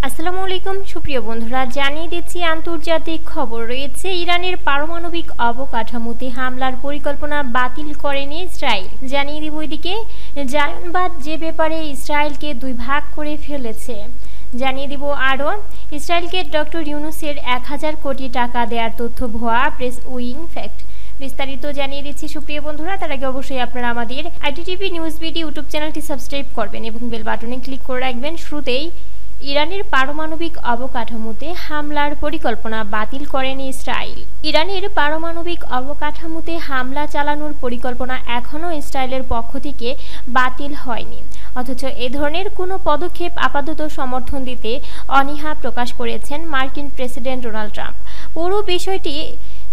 আসসালামু আলাইকুম সুপ্রিয় বন্ধুরা, জানিয়ে দিচ্ছি আন্তর্জাতিক খবর রয়েছে। ইরানের পারমাণবিক অবকাঠামোতে হামলার পরিকল্পনা বাতিল করেনি ইসরায়েল। জানিয়ে দিব এদিকে জায়নবাদ যে ব্যাপারে ইসরায়েলকে দুই ভাগ করে ফেলেছে। জানিয়ে দিব আরও ইসরায়েলকে ডক্টর ইউনূসের 1000 কোটি টাকা দেওয়ার তথ্য ভুয়া, প্রেস উইং ফ্যাক্ট। বিস্তারিত জানিয়ে দিচ্ছি সুপ্রিয় বন্ধুরা। তার আগে অবশ্যই আপনারা আমাদের আইটিটিভি নিউজ বিডি ইউটিউব চ্যানেলটি সাবস্ক্রাইব করবেন এবং বেল বাটনে ক্লিক করে রাখবেন। শুরুতেই ইরানের পারমাণবিক অবকাঠামোতে হামলার পরিকল্পনা বাতিল করেনি ইসরায়েল। ইরানের পারমাণবিক অবকাঠামোতে হামলা চালানোর পরিকল্পনা এখনও ইসরায়েলের পক্ষ থেকে বাতিল হয়নি, অথচ এ ধরনের কোনো পদক্ষেপ আপাতত সমর্থন দিতে অনীহা প্রকাশ করেছেন মার্কিন প্রেসিডেন্ট ডোনাল্ড ট্রাম্প। পুরো বিষয়টি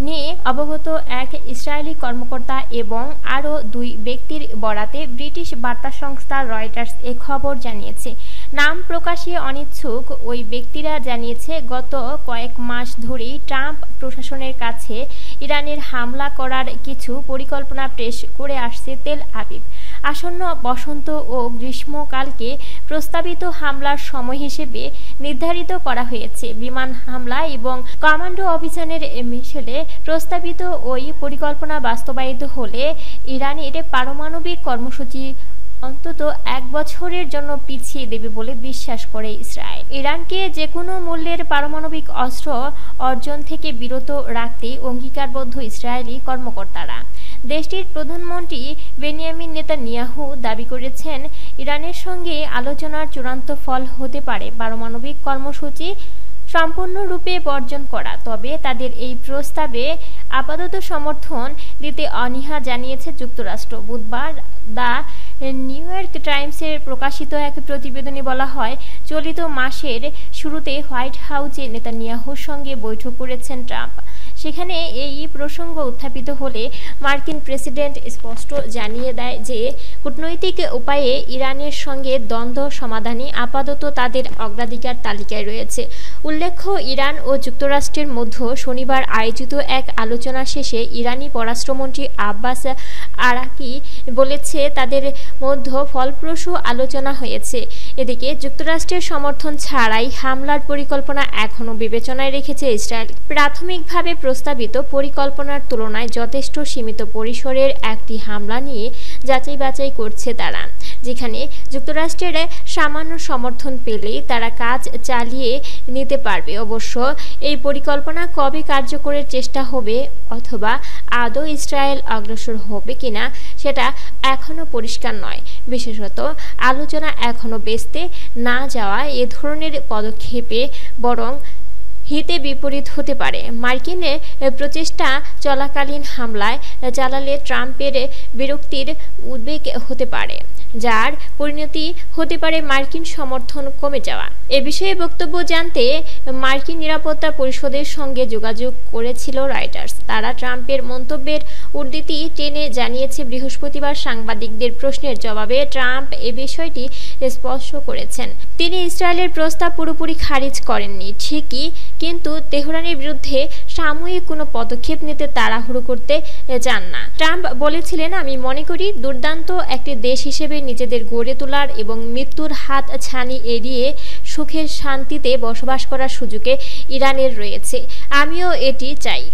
নিয়ে অবগত এক ইসরায়েলি কর্মকর্তা এবং আরও দুই ব্যক্তির বরাতে ব্রিটিশ বার্তা সংস্থা রয়টার্স এ খবর জানিয়েছে। নাম প্রকাশে অনিচ্ছুক ওই ব্যক্তিরা জানিয়েছে, গত কয়েক মাস ধরেই ট্রাম্প প্রশাসনের কাছে ইরানের হামলা করার কিছু পরিকল্পনা পেশ করে আসছে তেল আবিব। আসন্ন বসন্ত ও গ্রীষ্মকালকে প্রস্তাবিত হামলার সময় হিসেবে নির্ধারিত করা হয়েছে। বিমান হামলা এবং কমান্ডো অভিযানের মিশেলে প্রস্তাবিত ওই পরিকল্পনা বাস্তবায়িত হলে ইরানের পারমাণবিক কর্মসূচি অন্তত 1 বছরের জন্য পিছিয়ে দেবে বলে বিশ্বাস করে ইসরায়েল। ইরানকে যে কোনো মূল্যের পারমাণবিক অস্ত্র অর্জন থেকে বিরত রাখতে অঙ্গীকারবদ্ধ ইসরায়েলি কর্মকর্তারা। দেশটির প্রধানমন্ত্রী বেনিয়ামিন নেতানিয়াহু দাবি করেছেন, ইরানের সঙ্গে আলোচনার চূড়ান্ত ফল হতে পারে পারমাণবিক কর্মসূচি সম্পূর্ণরূপে বর্জন করা। তবে তাদের এই প্রস্তাবে আপাতত সমর্থন দিতে অনীহা জানিয়েছে যুক্তরাষ্ট্র। বুধবার দ্য নিউ ইয়র্ক টাইমসের প্রকাশিত এক প্রতিবেদনে বলা হয়, চলিত মাসের শুরুতে হোয়াইট হাউসে নেতানিয়াহুর সঙ্গে বৈঠক করেছেন ট্রাম্প। সেখানে এই প্রসঙ্গ উত্থাপিত হলে মার্কিন প্রেসিডেন্ট স্পষ্ট জানিয়ে দেয় যে কূটনৈতিক উপায়ে ইরানের সঙ্গে দ্বন্দ্ব সমাধানই আপাতত তাদের অগ্রাধিকার তালিকায় রয়েছে। উল্লেখ্য, ইরান ও যুক্তরাষ্ট্রের মধ্যে শনিবার আয়োজিত এক আলোচনা শেষে ইরানি পররাষ্ট্রমন্ত্রী আব্বাস আরাকি বলেছে, তাদের মধ্যে ফলপ্রসূ আলোচনা হয়েছে। এদিকে যুক্তরাষ্ট্রের সমর্থন ছাড়াই হামলার পরিকল্পনা এখনও বিবেচনায় রেখেছে ইসরায়েল। প্রাথমিকভাবে প্রস্তাবিত পরিকল্পনার তুলনায় যথেষ্ট সীমিত পরিসরের একটি হামলা নিয়ে যাচাই বাছাই করছে তারা, যেখানে যুক্তরাষ্ট্রের সামান্য সমর্থন পেলেই তারা কাজ চালিয়ে নিতে পারবে। অবশ্য এই পরিকল্পনা কবে কার্যকরের চেষ্টা হবে অথবা আদৌ ইসরায়েল অগ্রসর হবে কিনা সেটা এখনও পরিষ্কার নয়। বিশেষত আলোচনা এখনও বেচতে না যাওয়া এ ধরনের পদক্ষেপে বরং হিতে বিপরীত হতে পারে। মার্কিন প্রচেষ্টা চলাকালীন হামলায় চালালে ট্রাম্পের বিরক্তির উদ্বেগ হতে পারে, যার পরিণতি হতে পারে মার্কিন সমর্থন কমে যাওয়া। এ বিষয়ে বক্তব্য জানতে মার্কিন নিরাপত্তা পরিষদের সঙ্গে যোগাযোগ করেছিল রয়টার্স। তারা ট্রাম্পের মন্তব্যের উদ্ধৃতি টেনে জানিয়েছে, বৃহস্পতিবার সাংবাদিকদের প্রশ্নের জবাবে ট্রাম্প এ বিষয়টি স্পষ্ট করেছেন। তিনি ইসরায়েলের প্রস্তাব পুরোপুরি খারিজ করেননি ঠিকই, কিন্তু তেহরানের বিরুদ্ধে সাময়িক কোনো পদক্ষেপ নিতে তাড়াহুড়ো করতে চান না। ট্রাম্প বলেছিলেন, আমি মনে করি দুর্দান্ত একটি দেশ হিসেবে নিজেদের গড়ে তোলার এবং মৃত্যুর হাত ছানি এড়িয়ে সুখের শান্তিতে বসবাস করার সুযোগে ইরানের রয়েছে। আমিও এটি চাই।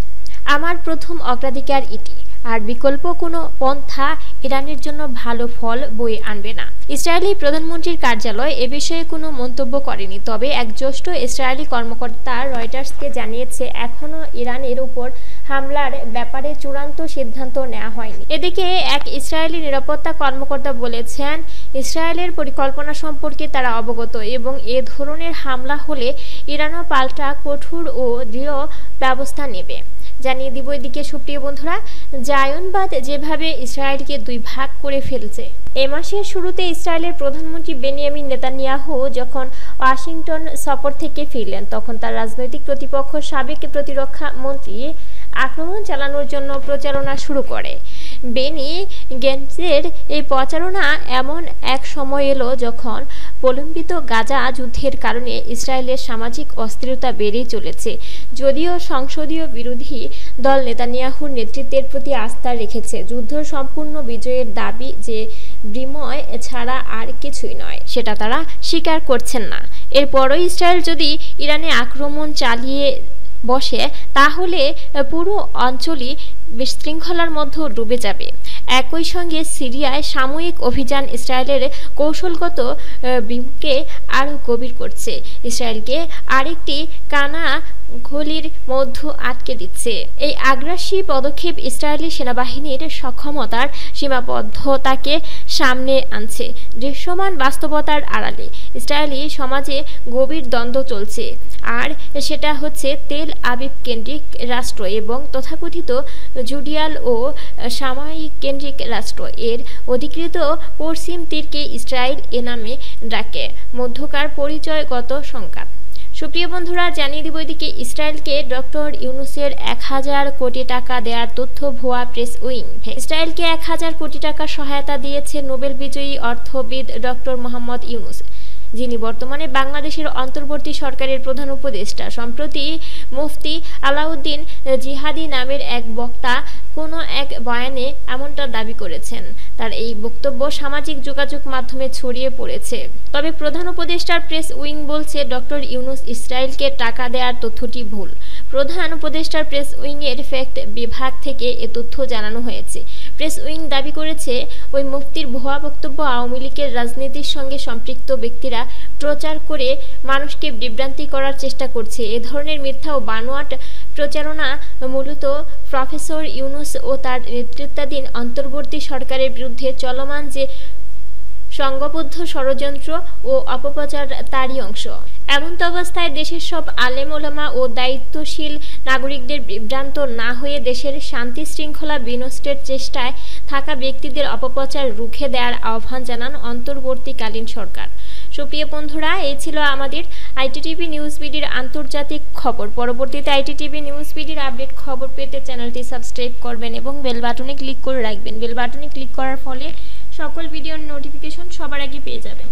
আমার প্রথম অগ্রাধিকার এটি, আর বিকল্প কোনো পন্থা ইরানের জন্য ভালো ফল বয়ে আনবে না। ইসরায়েলি প্রধানমন্ত্রীর কার্যালয় এ বিষয়ে কোনো মন্তব্য করেনি, তবে এক জ্যেষ্ঠ ইসরায়েলি কর্মকর্তা রয়টার্সকে জানিয়েছে, এখনও ইরানের উপর হামলার ব্যাপারে চূড়ান্ত সিদ্ধান্ত নেওয়া হয়নি। এদিকে এক ইসরায়েলি নিরাপত্তা কর্মকর্তা বলেছেন, ইসরায়েলের পরিকল্পনা সম্পর্কে তারা অবগত এবং এ ধরনের হামলা হলে ইরানও পাল্টা কঠোর ও দৃঢ় ব্যবস্থা নেবে। জানিয়ে দিব এদিকে সুপ্রিয় বন্ধুরা, জায়নবাদ যেভাবে ইসরায়েলকে দুই ভাগ করে ফেলছে। এ মাসের শুরুতে ইসরায়েলের প্রধানমন্ত্রী বেনিয়ামিন নেতানিয়াহু যখন ওয়াশিংটন সফর থেকে ফিরলেন, তখন তার রাজনৈতিক প্রতিপক্ষ সাবেক প্রতিরক্ষা মন্ত্রী আক্রমণ চালানোর জন্য প্রচারণা শুরু করে। বেনি গেন্টসের এই প্রচারণা এমন এক সময় এলো যখন প্রলম্বিত গাজা যুদ্ধের কারণে ইসরায়েলের সামাজিক অস্থিরতা বেড়েই চলেছে। যদিও সংসদীয় বিরোধী দল নেতানিয়াহুর নেতৃত্বের প্রতি আস্থা রেখেছে, যুদ্ধ সম্পূর্ণ বিজয়ের দাবি যে বিনিময় ছাড়া আর কিছুই নয়, সেটা তারা স্বীকার করছেন না। এরপরও ইসরায়েল যদি ইরানে আক্রমণ চালিয়ে বসে তাহলে পুরো অঞ্চলই বিশৃঙ্খলার মধ্যে ডুবে যাবে। একই সঙ্গে সিরিয়ায় সাময়িক অভিযান ইসরায়েলের কৌশলগত বিমুখকে আরও গভীর করছে, ইসরায়েলকে আরেকটি কানা গলির মধ্যে আটকে দিচ্ছে। এই আগ্রাসী পদক্ষেপ ইসরায়েলি সেনাবাহিনীর সক্ষমতার সীমাবদ্ধতাকে সামনে আনছে। দৃশ্যমান বাস্তবতার আড়ালে ইসরায়েলি সমাজে গভীর দ্বন্দ্ব চলছে, আর সেটা হচ্ছে তেল আবিব কেন্দ্রিক রাষ্ট্র এবং তথাকথিত জুডিয়াল ও সাময়িক কেন্দ্রিক রাষ্ট্র। এর অধিকৃত পশ্চিম তীরকে ইসরায়েল এ নামে ডাকে, মধ্যকার পরিচয়গত সংঘাত। সুপ্রিয় বন্ধুরা, জানিয়ে দিব এদিকে ইসরায়েলকে ডক্টর ইউনূসের 1000 কোটি টাকা দেওয়ার তথ্য ভুয়া প্রেস উইং। ইসরায়েলকে 1000 কোটি টাকা সহায়তা দিয়েছে নোবেল বিজয়ী অর্থবিদ ডক্টর মোহাম্মদ ইউনূস, যিনি বর্তমানে বাংলাদেশের অন্তর্বর্তী সরকারের প্রধান উপদেষ্টা। সম্প্রতি মুফতি আলাউদ্দিন জিহাদি নামের এক বক্তা কোনো এক বয়ানে এমনটা দাবি করেছেন। তার এই বক্তব্য সামাজিক যোগাযোগ মাধ্যমে ছড়িয়ে পড়েছে। তবে প্রধান উপদেষ্টার প্রেস উইং বলছে ডক্টর ইউনূস ইসরায়েলকে টাকা দেওয়ার তথ্যটি ভুল। প্রধান উপদেষ্টার প্রেস উইংয়ের ফ্যাক্ট বিভাগ থেকে এ তথ্য জানানো হয়েছে। প্রেস উইং দাবি করেছে ওই মুফতির ভুয়া বক্তব্য আওয়ামী লীগের রাজনীতির সঙ্গে সম্পৃক্ত ব্যক্তিরা প্রচার করে মানুষকে বিভ্রান্তি করার চেষ্টা করছে। এ ধরনের মিথ্যা ও বানোয়াট প্রচারণা মূলত প্রফেসর ইউনূস ও তার নেতৃত্বাধীন অন্তর্বর্তী সরকারের বিরুদ্ধে চলমান যে সংঘবদ্ধ ষড়যন্ত্র ও অপপ্রচার তারই অংশ। এমন অবস্থায় দেশের সব আলেম ওলামা ও দায়িত্বশীল নাগরিকদের বিভ্রান্ত না হয়ে দেশের শান্তি শৃঙ্খলা বিনষ্টের চেষ্টায় থাকা ব্যক্তিদের অপপ্রচার রুখে দেওয়ার আহ্বান জানান অন্তর্বর্তীকালীন সরকার। সুপ্রিয় বন্ধুরা, এই ছিল আমাদের আইটিটিভি নিউজ বিডির আন্তর্জাতিক খবর। পরবর্তীতে আইটিটিভি নিউজ বিডির আপডেট খবর পেতে চ্যানেলটি সাবস্ক্রাইব করবেন এবং বেল বাটনে ক্লিক করে রাখবেন। বেল বাটনে ক্লিক করার ফলে সকল ভিডিওর নোটিফিকেশন সবার আগে পেয়ে যাবেন।